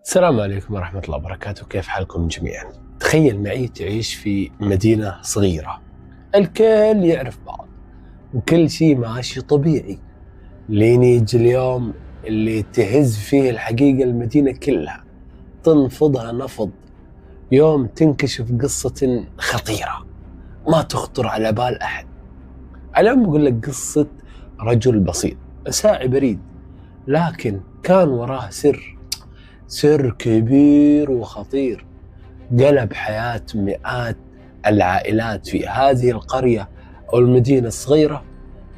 السلام عليكم ورحمة الله وبركاته، كيف حالكم جميعا؟ تخيل معي تعيش في مدينة صغيرة، الكل يعرف بعض وكل شيء ماشي طبيعي، لين يجي اليوم اللي تهز فيه الحقيقة المدينة كلها، تنفضها نفض. يوم تنكشف قصة خطيرة ما تخطر على بال أحد. اليوم بقول لك قصة رجل بسيط ساعي بريد، لكن كان وراه سر كبير وخطير، قلب حياة مئات العائلات في هذه القرية أو المدينة الصغيرة،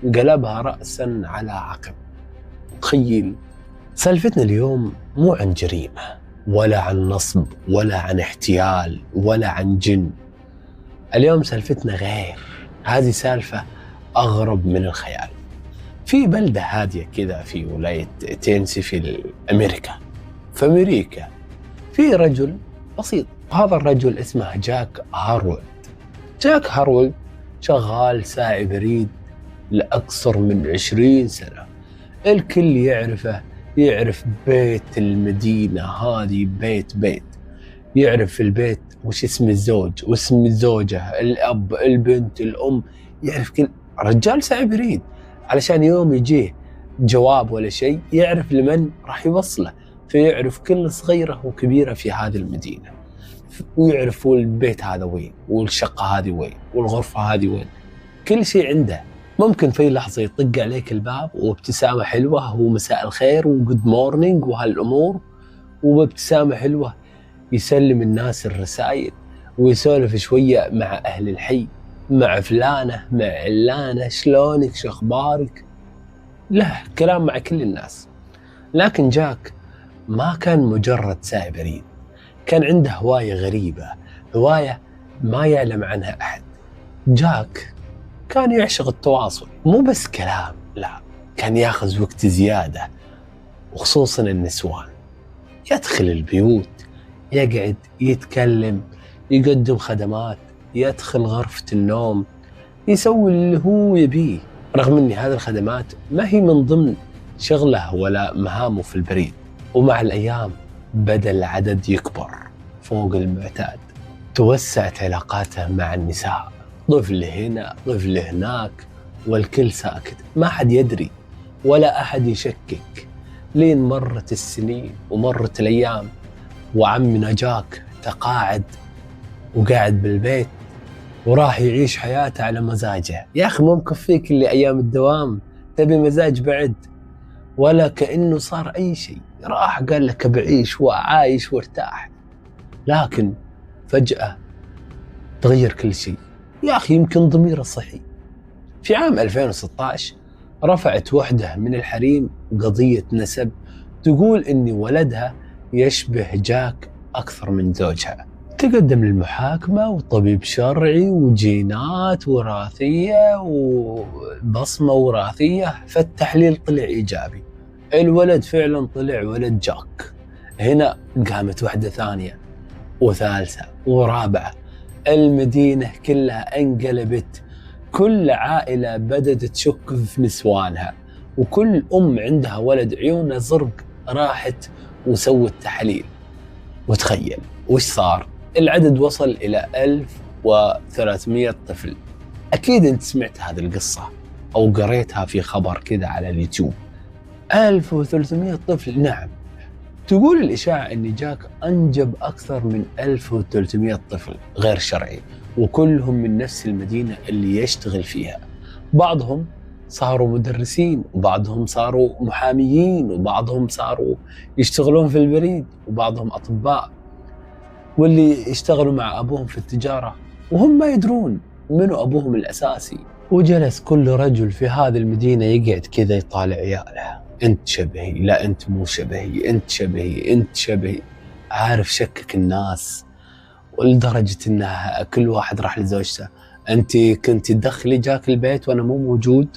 قلبها رأسا على عقب. تخيل سالفتنا اليوم مو عن جريمة ولا عن نصب ولا عن احتيال ولا عن جن. اليوم سالفتنا غير، هذه سالفة أغرب من الخيال. في بلدة هادية كذا في ولاية تينسي في أمريكا، في رجل بسيط، هذا الرجل اسمه جاك هارولد. جاك هارولد شغال ساعي بريد لأكثر من 20 سنة. الكل يعرفه، يعرف بيت المدينة هذه بيت، يعرف البيت وش اسم الزوج واسم الزوجة، الأب، البنت، الأم، يعرف كل رجال ساعي بريد، علشان يوم يجيه جواب ولا شيء يعرف لمن راح يوصله، فيعرف كل صغيرة وكبيرة في هذه المدينة، ويعرف البيت هذا وين، والشقة هذه وين، والغرفة هذه وين، كل شيء عنده. ممكن في لحظة يطق عليك الباب وابتسامة حلوة ومساء الخير وجود مورنينج وهالأمور، وبابتسامة حلوة يسلم الناس الرسائل ويسولف شوية مع أهل الحي، مع فلانة مع علانة، شلونك شخبارك، له كلام مع كل الناس. لكن جاك ما كان مجرد ساعي بريد، كان عنده هواية غريبة، هواية ما يعلم عنها أحد. جاك كان يعشق التواصل، مو بس كلام، لا، كان ياخذ وقت زيادة، وخصوصا النسوان. يدخل البيوت، يقعد يتكلم، يقدم خدمات، يدخل غرفة النوم، يسوي اللي هو يبيه، رغم ان هذه الخدمات ما هي من ضمن شغله ولا مهامه في البريد. ومع الأيام بدأ العدد يكبر فوق المعتاد، توسعت علاقاته مع النساء، طفل هنا طفل هناك، والكل ساكت، ما حد يدري ولا أحد يشكك. لين مرت السنين ومرت الأيام، وعمنا جاك تقاعد وقاعد بالبيت وراح يعيش حياته على مزاجه. يا أخي مو مكفيك اللي أيام الدوام، تبي مزاج بعد؟ ولا كأنه صار أي شيء، راح قال لك بعيش وعايش وارتاح. لكن فجأة تغير كل شيء. يا أخي يمكن ضميره صحي. في عام 2016 رفعت وحدة من الحريم قضية نسب، تقول إن ولدها يشبه جاك أكثر من زوجها. تقدم للمحاكمة وطبيب شرعي وجينات وراثية وبصمة وراثية، فالتحليل طلع إيجابي، الولد فعلا طلع ولد جاك. هنا قامت وحدة ثانية وثالثة ورابعة، المدينة كلها انقلبت، كل عائلة بدأت تشك في نسوانها، وكل أم عندها ولد عيونه زرق راحت وسوت تحليل. وتخيل وش صار؟ العدد وصل إلى 1300 طفل. أكيد أنت سمعت هذه القصة أو قريتها في خبر كذا على اليوتيوب. 1300 طفل، نعم. تقول الإشاعة أن جاك أنجب أكثر من 1300 طفل غير شرعي، وكلهم من نفس المدينة اللي يشتغل فيها. بعضهم صاروا مدرسين، وبعضهم صاروا محاميين، وبعضهم صاروا يشتغلون في البريد، وبعضهم أطباء، واللي يشتغلوا مع أبوهم في التجارة وهم ما يدرون منو أبوهم الأساسي. وجلس كل رجل في هذه المدينة يقعد كذا يطالع عياله، أنت شبهي، لا أنت مو شبهي، أنت شبهي، أنت شبهي. عارف شكك الناس، ولدرجة إنها كل واحد راح لزوجته، أنت كنت تدخلي جاك البيت وأنا مو موجود؟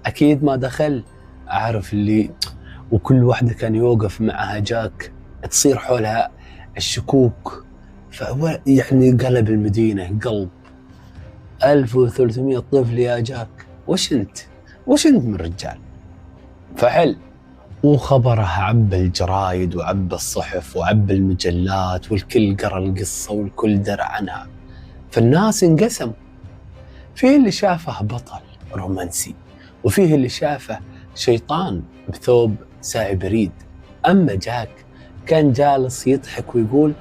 أكيد ما دخل. عارف اللي، وكل واحدة كان يوقف معها جاك تصير حولها الشكوك. فهو يعني قلب المدينة قلب. 1300 طفل يا جاك، وش أنت من رجال؟ فحل وخبره عبى الجرايد وعبى الصحف وعبى المجلات، والكل قرأ القصة والكل درى عنها. فالناس انقسم، فيه اللي شافه بطل رومانسي، وفيه اللي شافه شيطان بثوب سائب ريد. أما جاك كان جالس يضحك ويقول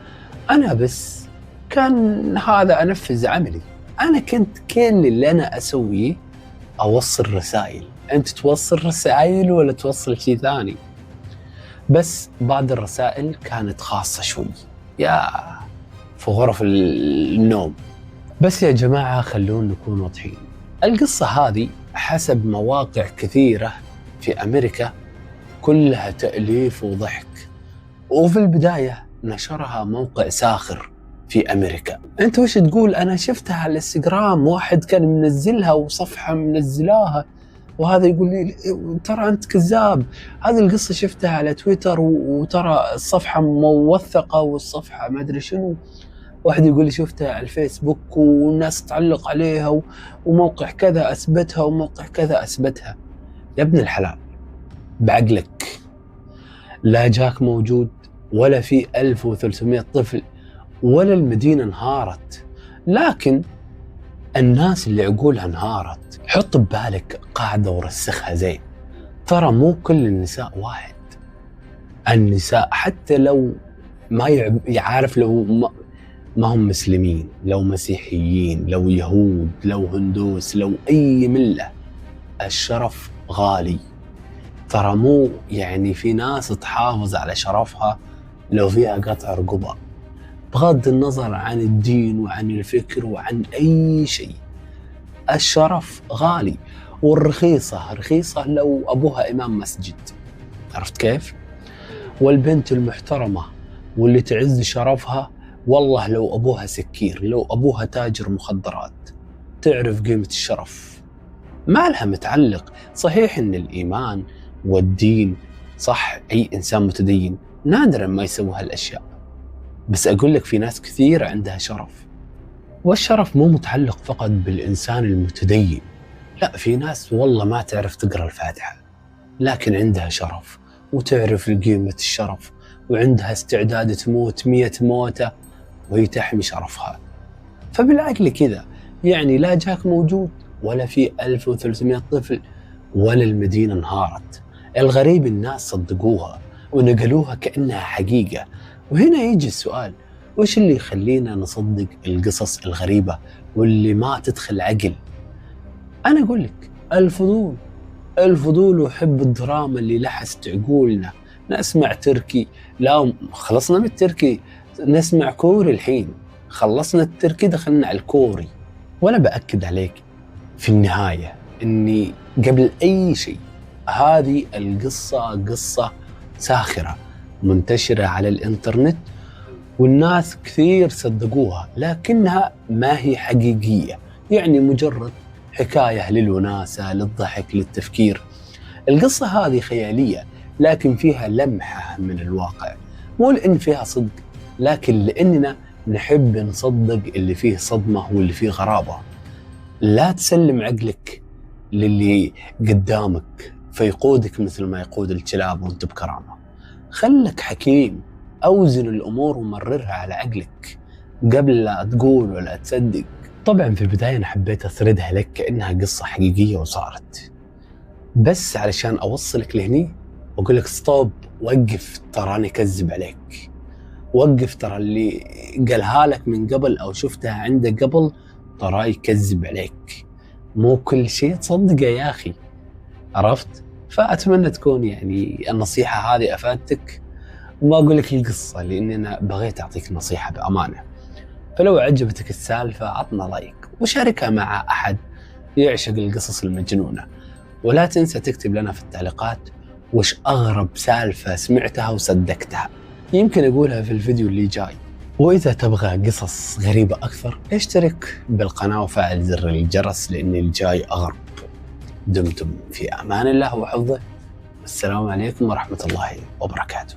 أنا بس كان هذا أنفذ عملي، أنا كان اللي أنا أسويه أوصل رسائل، أنت توصل رسائل ولا توصل شيء ثاني؟ بس بعض الرسائل كانت خاصة شوي، يا في غرف النوم. بس يا جماعة خلونا نكون واضحين، القصة هذه حسب مواقع كثيرة في أمريكا كلها تأليف وضحك، وفي البداية نشرها موقع ساخر في أمريكا. أنت وش تقول؟ أنا شفتها على الانستغرام، واحد كان منزلها وصفحة منزلاها، وهذا يقول لي ترى أنت كذاب، هذه القصة شفتها على تويتر وترى الصفحة موثقة والصفحة ما أدري شنو. واحد يقول لي شفتها على الفيسبوك والناس تعلق عليها وموقع كذا أثبتها وموقع كذا أثبتها. يا ابن الحلال بعقلك، لا جاك موجود ولا في 1300 طفل ولا المدينة انهارت، لكن الناس اللي عقولها انهارت. حط ببالك قاعدة ورسخها زين، ترى مو كل النساء واحد. النساء حتى لو ما يعرف، لو ما هم مسلمين، لو مسيحيين، لو يهود، لو هندوس، لو أي ملة، الشرف غالي. ترى مو يعني في ناس تحافظ على شرفها لو فيها قطع رقبة، بغض النظر عن الدين وعن الفكر وعن أي شيء. الشرف غالي، والرخيصة رخيصة لو أبوها إمام مسجد، عرفت كيف؟ والبنت المحترمة واللي تعز شرفها والله لو أبوها سكير، لو أبوها تاجر مخدرات، تعرف قيمة الشرف، ما لها متعلق. صحيح إن الإيمان والدين صح، أي إنسان متدين نادرا ما يسوي هالأشياء، بس أقول لك في ناس كثير عندها شرف. والشرف مو متعلق فقط بالإنسان المتدين، لا، في ناس والله ما تعرف تقرأ الفاتحة لكن عندها شرف وتعرف قيمة الشرف، وعندها استعداد تموت 100 موتة وهي تحمي شرفها. فبالعقل كذا يعني لا جاك موجود ولا في 1300 طفل ولا المدينة انهارت. الغريب الناس صدقوها ونقلوها كأنها حقيقة. وهنا يجي السؤال، وش اللي يخلينا نصدق القصص الغريبة واللي ما تدخل عقل؟ أنا أقول لك الفضول وحب الدراما اللي لحست عقولنا. نسمع تركي، لا خلصنا من التركي، نسمع كوري الحين، خلصنا التركي دخلنا على الكوري. وأنا بأكد عليك في النهاية إني قبل أي شيء هذه القصة قصة ساخرة منتشرة على الإنترنت، والناس كثير صدقوها لكنها ما هي حقيقية، يعني مجرد حكاية للوناسة، للضحك، للتفكير. القصة هذه خيالية لكن فيها لمحة من الواقع، مو لأن فيها صدق، لكن لأننا نحب نصدق اللي فيه صدمة واللي فيه غرابة. لا تسلم عقلك للي قدامك فيقودك مثل ما يقود الكلاب وانت بكرامة. خلك حكيم، أوزن الأمور ومررها على عقلك قبل لا تقول ولا تصدق. طبعا في البداية أنا حبيت أسردها لك كأنها قصة حقيقية وصارت، بس علشان أوصلك لهني وأقول لك ستوب، وقف، تراني كذب عليك، وقف، ترى اللي قالها لك من قبل أو شفتها عنده قبل ترى يكذب عليك، مو كل شيء تصدقه يا أخي، عرفت؟ فأتمنى تكون يعني النصيحة هذه أفادتك، وما أقول لك القصة لأني أنا بغيت أعطيك نصيحة بأمانة. فلو عجبتك السالفة عطنا لايك وشاركها مع أحد يعشق القصص المجنونة، ولا تنسى تكتب لنا في التعليقات وش أغرب سالفة سمعتها وصدقتها، يمكن أقولها في الفيديو اللي جاي. وإذا تبغى قصص غريبة أكثر اشترك بالقناة وفعل زر الجرس لأن الجاي أغرب. دمتم في أمان الله وحفظه، السلام عليكم ورحمة الله وبركاته.